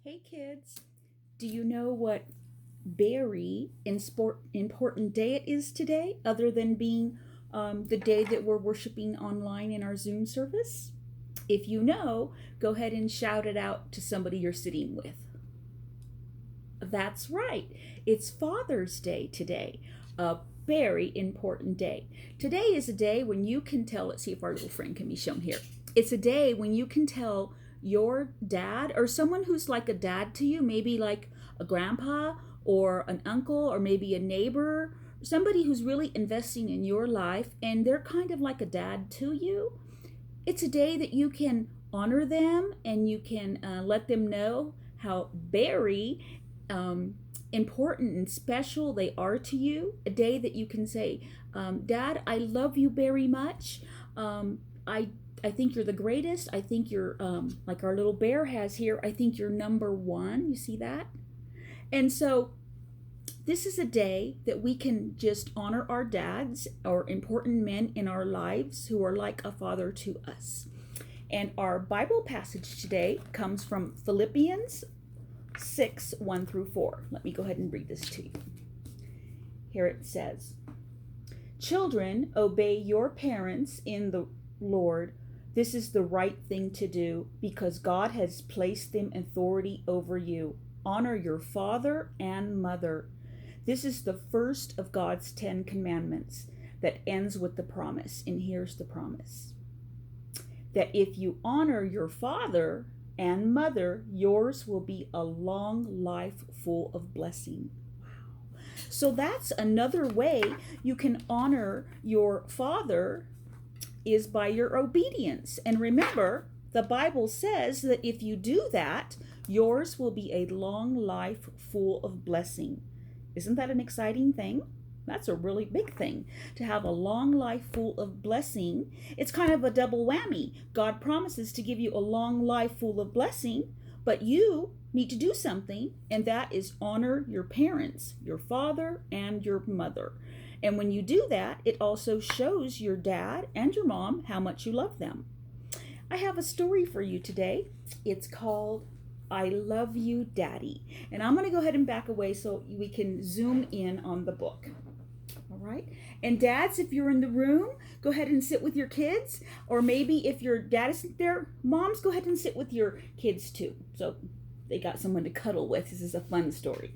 Hey kids, do you know what Beary important day it is today, other than being the day that we're worshiping online in our Zoom service? If you know, go ahead and shout it out to somebody you're sitting with. That's right, it's Father's Day today. A very important day. Today is a day when you can tell, let's see if our little friend can be shown here. It's a day when you can tell your dad or someone who's like a dad to you, maybe like a grandpa or an uncle or maybe a neighbor, somebody who's really investing in your life and they're kind of like a dad to you. It's a day that you can honor them and you can let them know how very important and special they are to you. A day that you can say, Dad, I love you very much. I think you're the greatest. I think you're, like our little bear has here, I think you're number one. You see that? And so this is a day that we can just honor our dads or important men in our lives who are like a father to us. And our Bible passage today comes from Philippians 6, 1 through 4. Let me go ahead and read this to you. Here it says, Children, obey your parents in the Lord. This is the right thing to do because God has placed them authority over you. Honor your father and mother. This is the first of God's 10 commandments that ends with the promise. And here's the promise. That if you honor your father and mother, yours will be a long life full of blessing. Wow. So that's another way you can honor your father is by your obedience. And remember, the Bible says that if you do that, yours will be a long life full of blessing. Isn't that an exciting thing? That's a really big thing, to have a long life full of blessing. It's kind of a double whammy. God promises to give you a long life full of blessing, but you need to do something, and that is honor your parents, your father and your mother. And when you do that, it also shows your dad and your mom how much you love them. I have a story for you today. It's called I Love You, Daddy. And I'm going to go ahead and back away so we can zoom in on the book. All right. And dads, if you're in the room, go ahead and sit with your kids. Or maybe if your dad isn't there, moms, go ahead and sit with your kids too. So they got someone to cuddle with. This is a fun story.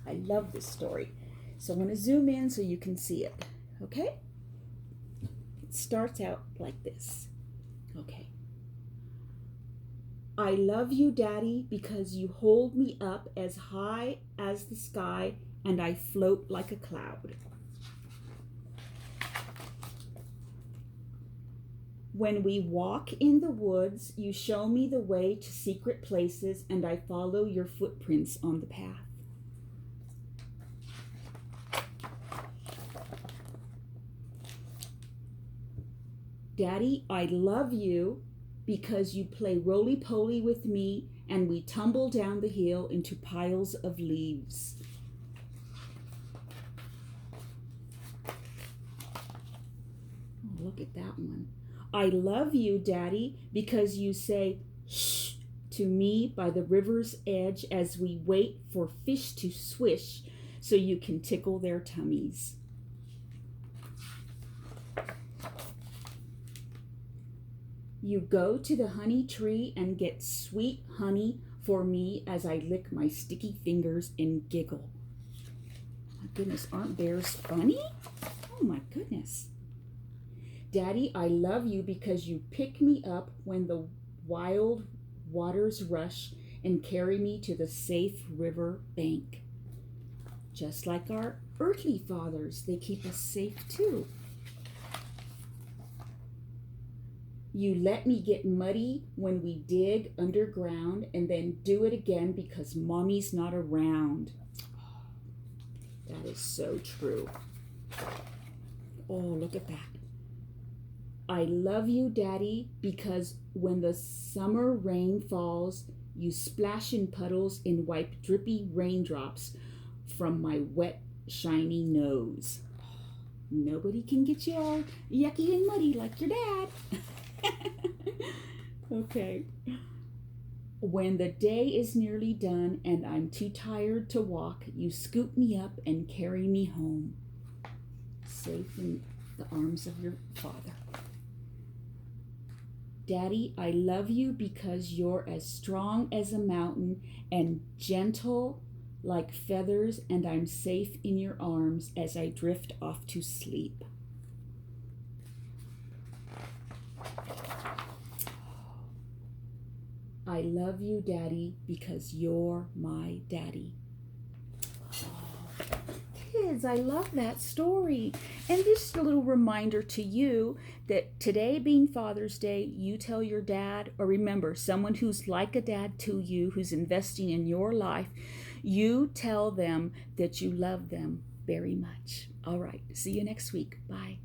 I love this story. So I'm going to zoom in so you can see it. Okay? It starts out like this. Okay. I love you, Daddy, because you hold me up as high as the sky and I float like a cloud. When we walk in the woods, you show me the way to secret places and I follow your footprints on the path. Daddy, I love you because you play roly-poly with me and we tumble down the hill into piles of leaves. Oh, look at that one. I love you, Daddy, because you say shh to me by the river's edge as we wait for fish to swish so you can tickle their tummies. You go to the honey tree and get sweet honey for me as I lick my sticky fingers and giggle. My goodness, aren't bears funny? Oh my goodness. Daddy, I love you because you pick me up when the wild waters rush and carry me to the safe river bank. Just like our earthly fathers, they keep us safe too. You let me get muddy when we dig underground and then do it again because mommy's not around. That is so true. Oh, look at that. I love you, Daddy, because when the summer rain falls, you splash in puddles and wipe drippy raindrops from my wet, shiny nose. Nobody can get you all yucky and muddy like your dad. Okay. When the day is nearly done and I'm too tired to walk, you scoop me up and carry me home, safe in the arms of your father. Daddy, I love you because you're as strong as a mountain and gentle like feathers, and I'm safe in your arms as I drift off to sleep. I love you, Daddy, because you're my daddy. Kids, I love that story. And just a little reminder to you that today being Father's Day, you tell your dad, or remember, someone who's like a dad to you, who's investing in your life, you tell them that you love them very much. All right, see you next week. Bye.